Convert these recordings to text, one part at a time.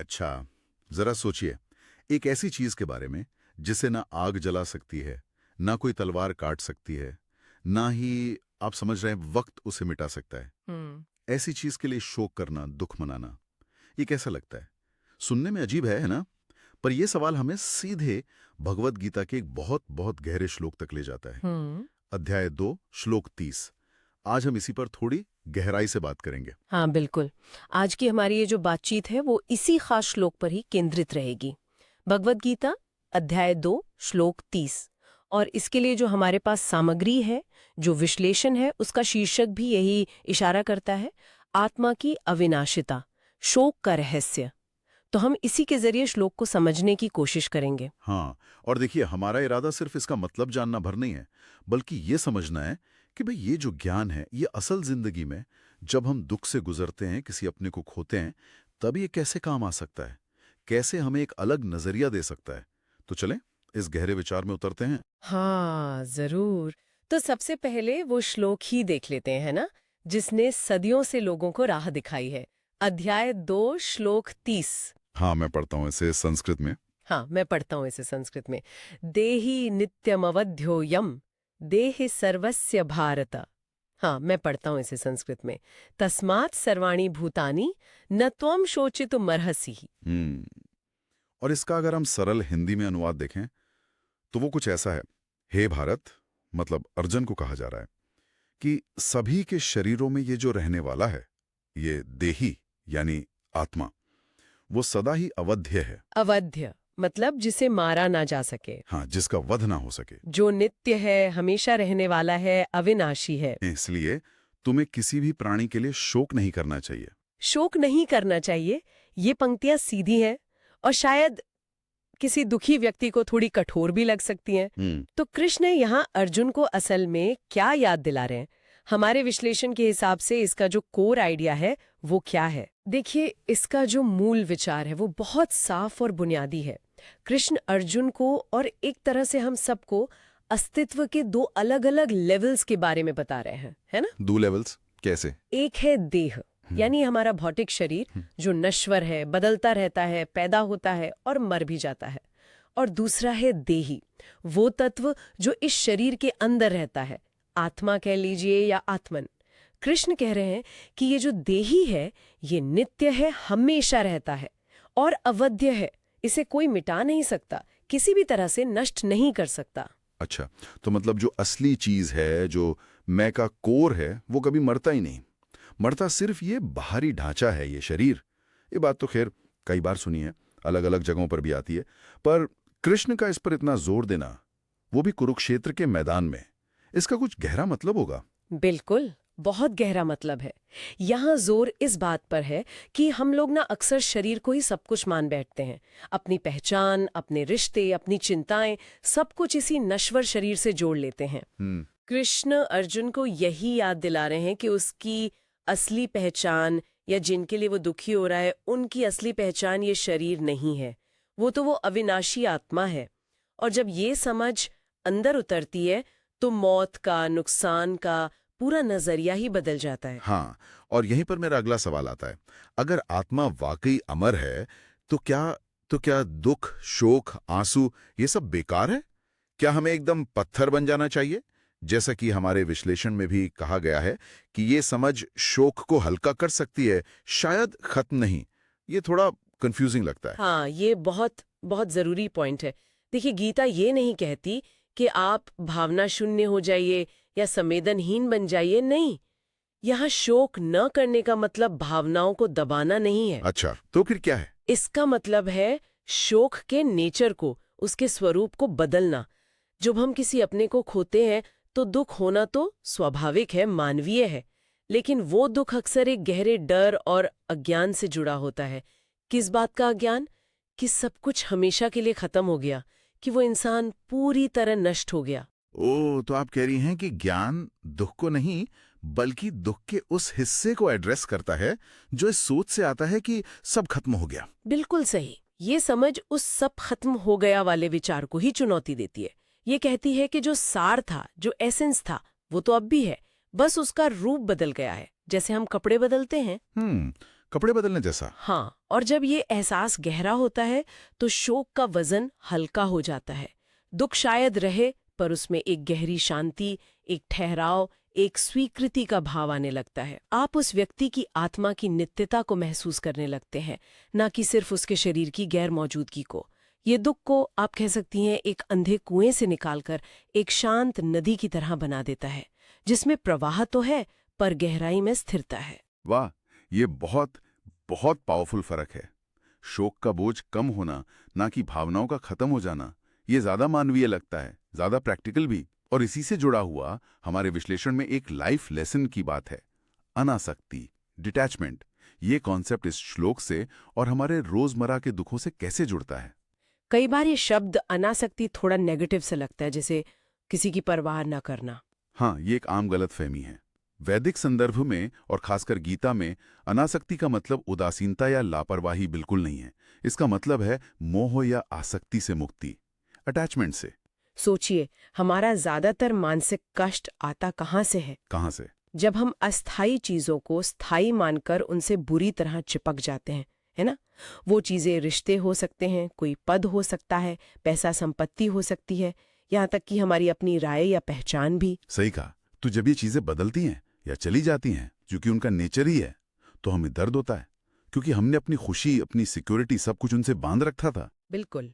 अच्छा, जरा सोचिए, एक ऐसी चीज के बारे में जिसे ना आग जला सकती है, ना कोई तलवार काट सकती है, ना ही आप समझ रहे हैं वक्त उसे मिटा सकता है। हम्म। ऐसी चीज के लिए शोक करना, दुख मनाना, ये कैसा लगता है? सुनने में अजीब है ना? पर यह सवाल हमें सीधे भगवत गीता के एक बहुत बहुत गहरे श्लोक तक ले जाता है। हम्म। अध्याय 2 श्लोक 30। आज हम इसी पर थोड़ी गहराई से बात करेंगे। हाँ, बिल्कुल। आज की हमारी ये जो बातचीत है वो इसी खास श्लोक पर ही केंद्रित रहेगी। भगवद गीता अध्याय 2 श्लोक 30। और इसके लिए जो हमारे पास सामग्री है, जो विश्लेषण है, उसका शीर्षक भी यही इशारा करता है, आत्मा की अविनाशिता, शोक का रहस्य। तो हम इसी के जरिए श्लोक को समझने की कोशिश करेंगे। हाँ, और देखिए, हमारा इरादा सिर्फ इसका मतलब जानना भर नहीं है, बल्कि ये समझना है कि भाई ये जो ज्ञान है, ये असल जिंदगी में जब हम दुख से गुजरते हैं, किसी अपने को खोते हैं, तब ये कैसे काम आ सकता है, कैसे हमें एक अलग नजरिया दे सकता है। तो चलें इस गहरे विचार में उतरते हैं। हाँ, जरूर। तो सबसे पहले वो श्लोक ही देख लेते हैं, है ना, जिसने सदियों से लोगों को राह दिखाई है। अध्याय 2 श्लोक 30। हाँ, मैं पढ़ता हूँ इसे संस्कृत में। हाँ, मैं पढ़ता हूँ इसे संस्कृत में। देहि नित्यमवध्योयम देहि सर्वस्य भारत। हाँ, मैं पढ़ता हूँ इसे संस्कृत में। तस्मात् सर्वाणि भूतानि न त्वं शोचितुमर्हसि। हम्म और इसका अगर हम सरल हिंदी में अनुवाद देखें तो वो कुछ ऐसा है। हे भारत, मतलब अर्जुन को कहा जा रहा है कि सभी के शरीरों में ये जो रहने वाला है, ये देही यानी आत्मा, वो सदा ही अवध्य है। अवध्य मतलब जिसे मारा ना जा सके, हाँ, जिसका वध ना हो सके। जो नित्य है, हमेशा रहने वाला है, अविनाशी है। इसलिए तुम्हें किसी भी प्राणी के लिए शोक नहीं करना चाहिए। शोक नहीं करना चाहिए। ये पंक्तियां सीधी हैं और शायद किसी दुखी व्यक्ति को थोड़ी कठोर भी लग सकती हैं। तो कृष्ण यहाँ अर्जुन को असल में क्या याद दिला रहे हैं? हमारे विश्लेषण के हिसाब से इसका जो कोर आइडिया है वो क्या है? देखिए, इसका जो मूल विचार है वो बहुत साफ और बुनियादी है। कृष्ण अर्जुन को और एक तरह से हम सबको अस्तित्व के दो अलग अलग लेवल्स के बारे में बता रहे हैं, है ना? 2 लेवल्स कैसे? एक है देह, यानी हमारा भौतिक शरीर जो नश्वर है, बदलता रहता है, पैदा होता है और मर भी जाता है। और दूसरा है देही, वो तत्व जो इस शरीर के अंदर रहता है, आत्मा कह लीजिए या आत्मन। कृष्ण कह रहे हैं कि ये जो देही है ये नित्य है, हमेशा रहता है और अवध्य है। इसे कोई मिटा नहीं सकता, किसी भी तरह से नष्ट नहीं कर सकता। अच्छा, तो मतलब जो असली चीज है, जो मैं का कोर है, वो कभी मरता ही नहीं। मरता सिर्फ ये बाहरी ढांचा है, ये शरीर। ये बात तो खैर कई बार सुनी है, अलग अलग जगहों पर भी आती है। पर कृष्ण का इस पर इतना जोर देना, वो भी कुरुक्षेत्र के मैदान में, इसका कुछ गहरा मतलब होगा। बिल्कुल, बहुत गहरा मतलब है। यहाँ जोर इस बात पर है कि हम लोग ना अक्सर शरीर को ही सब कुछ मान बैठते हैं। अपनी पहचान, अपने रिश्ते, अपनी चिंताएं, सब कुछ इसी नश्वर शरीर से जोड़ लेते हैं। कृष्ण अर्जुन को यही याद दिला रहे हैं कि उसकी असली पहचान, या जिनके लिए वो दुखी हो रहा है, उनकी असली पहचान ये शरीर नहीं है। वो तो वो अविनाशी आत्मा है। और जब ये समझ अंदर उतरती है तो मौत का, नुकसान का पूरा नजरिया ही बदल जाता है। हाँ, और यहीं पर मेरा अगला सवाल आता है। अगर आत्मा वाकई अमर है, तो क्या दुख, शोक, आंसू ये सब बेकार है? क्या हमें एकदम पत्थर बन जाना चाहिए? जैसा कि हमारे विश्लेषण में भी कहा गया है कि ये समझ शोक को हल्का कर सकती है, शायद खत्म नहीं। ये थोड़ा कंफ्यूजिंग लगता है। हाँ, ये बहुत बहुत जरूरी पॉइंट है। देखिए, गीता ये नहीं कहती कि आप भावना शून्य हो जाइए या संवेदनहीन बन जाइए। नहीं, यहाँ शोक न करने का मतलब भावनाओं को दबाना नहीं है। अच्छा, तो फिर क्या है? इसका मतलब है शोक के नेचर को, उसके स्वरूप को बदलना। जब हम किसी अपने को खोते हैं तो दुख होना तो स्वाभाविक है, मानवीय है। लेकिन वो दुख अक्सर एक गहरे डर और अज्ञान से जुड़ा होता है। किस बात का अज्ञान? कि सब कुछ हमेशा के लिए खत्म हो गया, कि वो इंसान पूरी तरह नष्ट हो गया। ओ, तो आप कह रही हैं कि ज्ञान दुख को नहीं, बल्कि दुख के उस हिस्से को एड्रेस करता है जो इस सोच से आता है कि सब खत्म हो गया। बिल्कुल सही। ये समझ उस सब खत्म हो गया वाले विचार को ही चुनौती देती है। ये कहती है कि जो सार था, जो एसेंस था, वो तो अब भी है, बस उसका रूप बदल गया है, जैसे हम कपड़े बदलते हैं। कपड़े बदलने जैसा। हाँ, और जब ये एहसास गहरा होता है तो शोक का वजन हल्का हो जाता है। दुख शायद रहे, पर उसमें एक गहरी शांति, एक ठहराव, एक स्वीकृति का भाव आने लगता है। आप उस व्यक्ति की आत्मा की नित्यता को महसूस करने लगते हैं, ना कि सिर्फ उसके शरीर की गैर मौजूदगी को। ये दुख को आप कह सकती हैं एक अंधे कुएं से निकालकर एक शांत नदी की तरह बना देता है, जिसमें प्रवाह तो है पर गहराई में स्थिरता है। वाह, ये बहुत बहुत पावरफुल फर्क है। शोक का बोझ कम होना, ना कि भावनाओं का खत्म हो जाना। ये ज्यादा मानवीय लगता है, ज्यादा प्रैक्टिकल भी। और इसी से जुड़ा हुआ हमारे विश्लेषण में एक लाइफ लेसन की बात है, अनासक्ति, डिटैचमेंट। ये कॉन्सेप्ट इस श्लोक से और हमारे रोजमर्रा के दुखों से कैसे जुड़ता है? कई बार ये शब्द अनासक्ति थोड़ा नेगेटिव से लगता है, जैसे किसी की परवाह न करना। हाँ, ये एक आम गलतफहमी है। वैदिक संदर्भ में और खासकर गीता में अनासक्ति का मतलब उदासीनता या लापरवाही बिल्कुल नहीं है। इसका मतलब है मोह या आसक्ति से मुक्ति, अटैचमेंट से। सोचिए, हमारा ज्यादातर मानसिक कष्ट आता कहाँ से है? कहाँ से? जब हम अस्थायी चीजों को स्थायी मानकर उनसे बुरी तरह चिपक जाते हैं, है ना? वो चीजें रिश्ते हो सकते हैं, कोई पद हो सकता है, पैसा संपत्ति हो सकती है, यहाँ तक कि हमारी अपनी राय या पहचान भी। सही कहा। तो जब ये चीजें बदलती हैं या चली जाती हैं, क्योंकि उनका नेचर ही है, तो हमें दर्द होता है, क्योंकि हमने अपनी खुशी, अपनी सिक्योरिटी, सब कुछ उनसे बांध रखा था। बिल्कुल।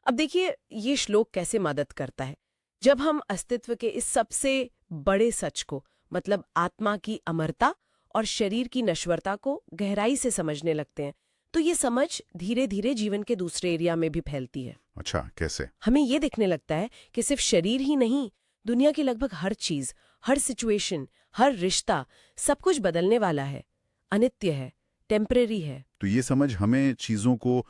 अब देखिए, ये श्लोक कैसे मदद करता है। जब हम अस्तित्व के इस सबसे बड़े सच को, मतलब आत्मा की अमरता और शरीर की नश्वरता को गहराई से समझने लगते हैं, तो ये समझ धीरे धीरे जीवन के दूसरे एरिया में भी फैलती है। अच्छा, कैसे? हमें ये दिखने लगता है कि सिर्फ शरीर ही नहीं, दुनिया की लगभग हर चीज, हर सिचुएशन, हर रिश्ता, सब कुछ बदलने वाला है, अनित्य है, टेम्परेरी है। तो ये समझ हमें चीजों को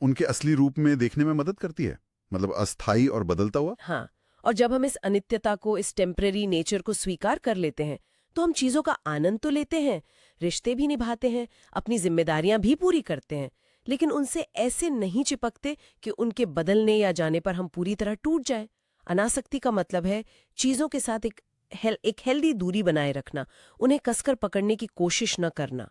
उनके असली रूप में देखने में मदद करती है, मतलब अस्थाई और बदलता हुआ। हाँ, और जब हम इस अनित्यता को, इस टेम्परेरी नेचर को स्वीकार कर लेते हैं, तो हम चीजों का आनंद तो लेते हैं, रिश्ते भी निभाते हैं, अपनी जिम्मेदारियां भी पूरी करते हैं, लेकिन उनसे ऐसे नहीं चिपकते कि उनके बदलने या जाने पर हम पूरी तरह टूट जाएं। अनासक्ति का मतलब है चीजों के साथ एक हेल्दी दूरी बनाए रखना, उन्हें कसकर पकड़ने की कोशिश न करना।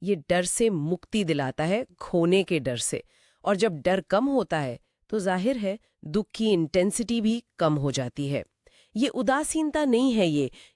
ये डर से मुक्ति दिलाता है, खोने के डर से। और जब डर कम होता है तो जाहिर है दुख की इंटेंसिटी भी कम हो जाती है। ये उदासीनता नहीं है,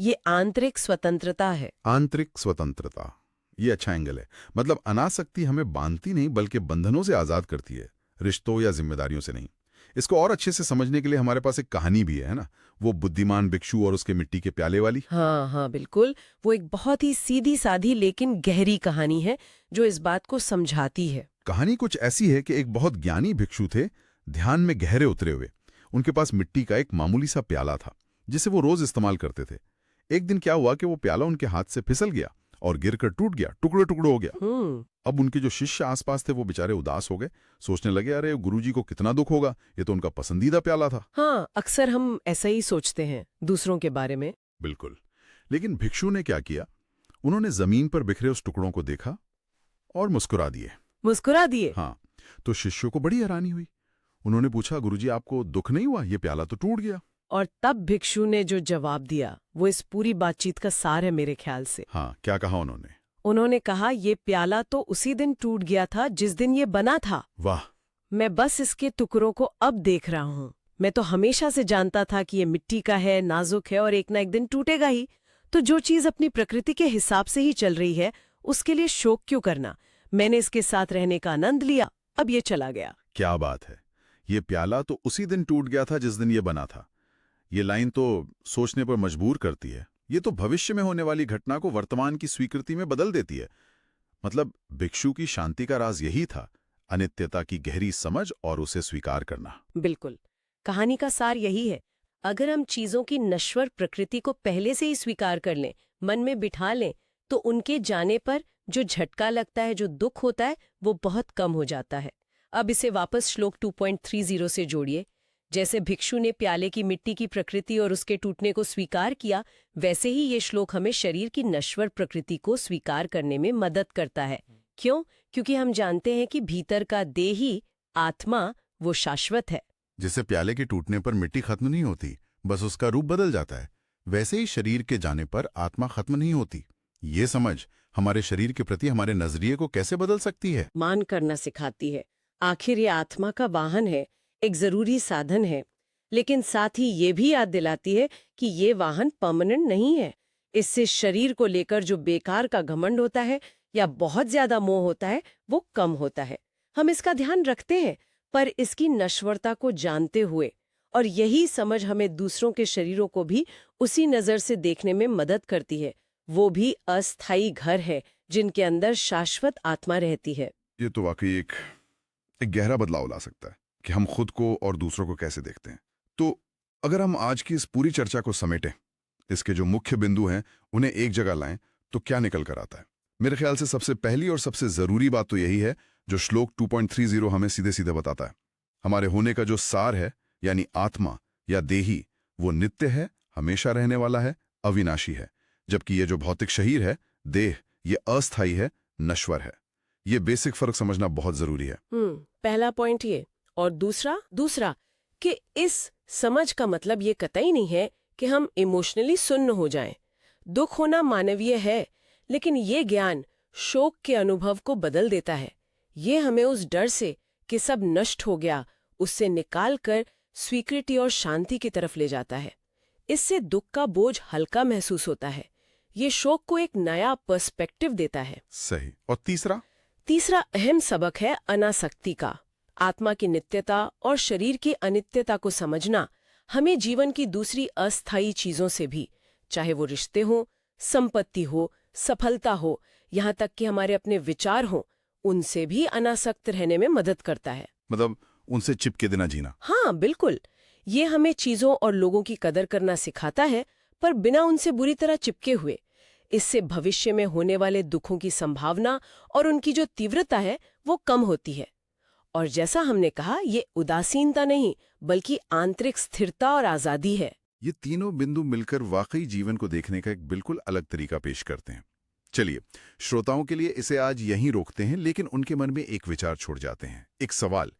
ये आंतरिक स्वतंत्रता है। आंतरिक स्वतंत्रता, ये अच्छा एंगल है। मतलब अनासक्ति हमें बांधती नहीं, बल्कि बंधनों से आजाद करती है, रिश्तों या जिम्मेदारियों से नहीं। इसको और अच्छे से समझने के लिए हमारे पास एक कहानी भी है ना, वो बुद्धिमान भिक्षु और उसके मिट्टी के प्याले वाली। हाँ हाँ, बिल्कुल। वो एक बहुत ही सीधी साधी लेकिन गहरी कहानी है जो इस बात को समझाती है। कहानी कुछ ऐसी है कि एक बहुत ज्ञानी भिक्षु थे, ध्यान में गहरे उतरे हुए। उनके पास मिट्टी का एक मामूली सा प्याला था, जिसे वो रोज इस्तेमाल करते थे। एक दिन क्या हुआ कि वो प्याला उनके हाथ से फिसल गया और गिरकर टूट गया, टुकड़े टुकड़े हो गया। अब उनके जो शिष्य आसपास थे वो बेचारे उदास हो गए, सोचने लगे, अरे गुरुजी को कितना दुख होगा, ये तो उनका पसंदीदा प्याला था। हाँ, अक्सर हम ऐसा ही सोचते हैं दूसरों के बारे में। बिल्कुल। लेकिन भिक्षु ने क्या किया, उन्होंने जमीन पर बिखरे उस टुकड़ों को देखा और मुस्कुरा दिए। मुस्कुरा दिए? हाँ। तो शिष्यों को बड़ी हैरानी हुई। उन्होंने पूछा, गुरुजी आपको दुख नहीं हुआ, ये प्याला तो टूट गया। और तब भिक्षु ने जो जवाब दिया वो इस पूरी बातचीत का सार है मेरे ख्याल से। हाँ, क्या कहा उन्होंने? उन्होंने कहा, ये प्याला तो उसी दिन टूट गया था जिस दिन ये बना था। वाह। मैं बस इसके टुकड़ों को अब देख रहा हूँ। मैं तो हमेशा से जानता था कि ये मिट्टी का है, नाजुक है और एक ना एक दिन टूटेगा ही। तो जो चीज अपनी प्रकृति के हिसाब से ही चल रही है, उसके लिए शोक क्यों करना? मैंने इसके साथ रहने का आनंद लिया, अब ये चला गया। क्या बात है। ये प्याला तो उसी दिन टूट गया था जिस दिन ये बना था। ये लाइन तो सोचने पर मजबूर करती है। ये तो भविष्य में होने वाली घटना को वर्तमान की स्वीकृति में बदल देती है। मतलब भिक्षु की शांति का राज यही था, अनित्यता की गहरी समझ और उसे स्वीकार करना। बिल्कुल, कहानी का सार यही है। अगर हम चीजों की नश्वर प्रकृति को पहले से ही स्वीकार कर लें, मन में बिठा लें, तो उनके जाने पर जो झटका लगता है, जो दुख होता है, वो बहुत कम हो जाता है। अब इसे वापस श्लोक 2.30 से जोड़िए। जैसे भिक्षु ने प्याले की मिट्टी की प्रकृति और उसके टूटने को स्वीकार किया, वैसे ही ये श्लोक हमें शरीर की नश्वर प्रकृति को स्वीकार करने में मदद करता है। क्यों? क्योंकि हम जानते हैं कि भीतर का देही, आत्मा, वो शाश्वत है। जैसे प्याले के टूटने पर मिट्टी खत्म नहीं होती, बस उसका रूप बदल जाता है, वैसे ही शरीर के जाने पर आत्मा खत्म नहीं होती, ये समझ हमारे शरीर के प्रति हमारे नजरिए को कैसे बदल सकती है? मान करना सिखाती है। आखिर ये आत्मा का वाहन है, एक जरूरी साधन है, लेकिन साथ ही ये भी याद दिलाती है कि ये वाहन परमानेंट नहीं है। इससे शरीर को लेकर जो बेकार का घमंड होता है या बहुत ज्यादा मोह होता है, वो कम होता है। हम इसका ध्यान रखते हैं, पर इसकी नश्वरता को जानते हुए, और यही समझ हमें दूसरों के शरीरों को भी उसी नजर से देखने में मदद करती है। वो भी अस्थायी घर है जिनके अंदर शाश्वत आत्मा रहती है। ये तो वाकई एक गहरा बदलाव ला सकता है कि हम खुद को और दूसरों को कैसे देखते हैं। तो अगर हम आज की इस पूरी चर्चा को समेटें, इसके जो मुख्य बिंदु हैं उन्हें एक जगह लाएं, तो क्या निकल कर आता है? मेरे ख्याल से सबसे पहली और सबसे जरूरी बात तो यही है जो श्लोक 2.30 हमें सीधे सीधे बताता है। हमारे होने का जो सार है, यानी आत्मा या देही, वो नित्य है, हमेशा रहने वाला है, अविनाशी है। जबकि ये जो भौतिक शरीर है, देह, ये अस्थायी है, नश्वर है। ये बेसिक फर्क समझना बहुत जरूरी है। पहला पॉइंट ये। और दूसरा कि इस समझ का मतलब ये कतई नहीं है कि हम इमोशनली सुन्न हो जाएं। दुख होना मानवीय है, लेकिन ये ज्ञान शोक के अनुभव को बदल देता है। ये हमें उस डर से कि सब नष्ट हो गया, उससे निकाल कर स्वीकृति और शांति की तरफ ले जाता है। इससे दुख का बोझ हल्का महसूस होता है। ये शोक को एक नया पर्सपेक्टिव देता है। सही। और तीसरा अहम सबक है अनासक्ति का। आत्मा की नित्यता और शरीर की अनित्यता को समझना हमें जीवन की दूसरी अस्थायी चीजों से भी, चाहे वो रिश्ते हो, संपत्ति हो, सफलता हो, यहाँ तक कि हमारे अपने विचार हो, उनसे भी अनासक्त रहने में मदद करता है। मतलब उनसे चिपके देना जीना। हाँ, बिल्कुल। ये हमें चीजों और लोगों की कदर करना सिखाता है, पर बिना उनसे बुरी तरह चिपके हुए। इससे भविष्य में होने वाले दुखों की संभावना और उनकी जो तीव्रता है, वो कम होती है। और जैसा हमने कहा, ये उदासीनता नहीं, बल्कि आंतरिक स्थिरता और आजादी है। ये तीनों बिंदु मिलकर वाकई जीवन को देखने का एक बिल्कुल अलग तरीका पेश करते हैं। चलिए, श्रोताओं के लिए इसे आज यहीं रोकते हैं, लेकिन उनके मन में एक विचार छोड़ जाते हैं, एक सवाल।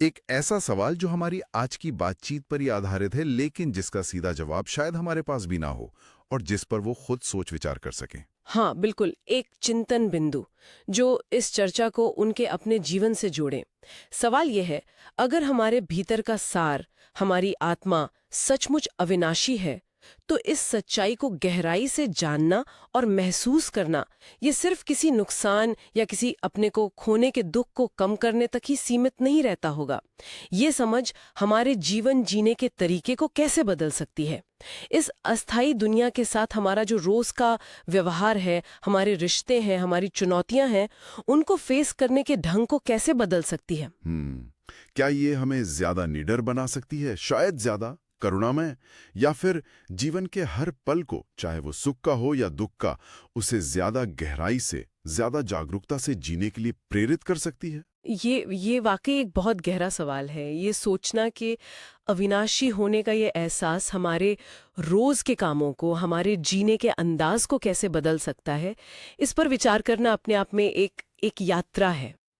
एक ऐसा सवाल जो हमारी आज की बातचीत पर ही आधारित है, लेकिन जिसका सीधा जवाब शायद हमारे पास भी ना हो और जिस पर वो खुद सोच विचार कर सकें। हाँ, बिल्कुल, एक चिंतन बिंदु जो इस चर्चा को उनके अपने जीवन से जोड़े। सवाल यह है, अगर हमारे भीतर का सार, हमारी आत्मा सचमुच अविनाशी है, तो इस सच्चाई को गहराई से जानना और महसूस करना, ये सिर्फ किसी नुकसान या किसी अपने को खोने के दुख को कम करने तक ही सीमित नहीं रहता होगा। ये समझ हमारे जीवन जीने के तरीके को कैसे बदल सकती है। इस अस्थायी दुनिया के साथ हमारा जो रोज का व्यवहार है, हमारे रिश्ते हैं, हमारी चुनौतियां हैं, उनको फेस करने के ढंग को कैसे बदल सकती है। क्या ये हमें ज्यादा निडर बना सकती है, शायद ज्यादा करुणामय, या फिर जीवन के हर पल को, चाहे वो सुख का हो या दुख का, उसे ज्यादा गहराई से, ज्यादा जागरूकता से जीने के लिए प्रेरित कर सकती है? ये वाकई एक बहुत गहरा सवाल है। ये सोचना कि अविनाशी होने का ये एहसास हमारे रोज के कामों को, हमारे जीने के अंदाज को कैसे बदल सकता है, इस पर विचार करना अपने आप में एक यात्रा है।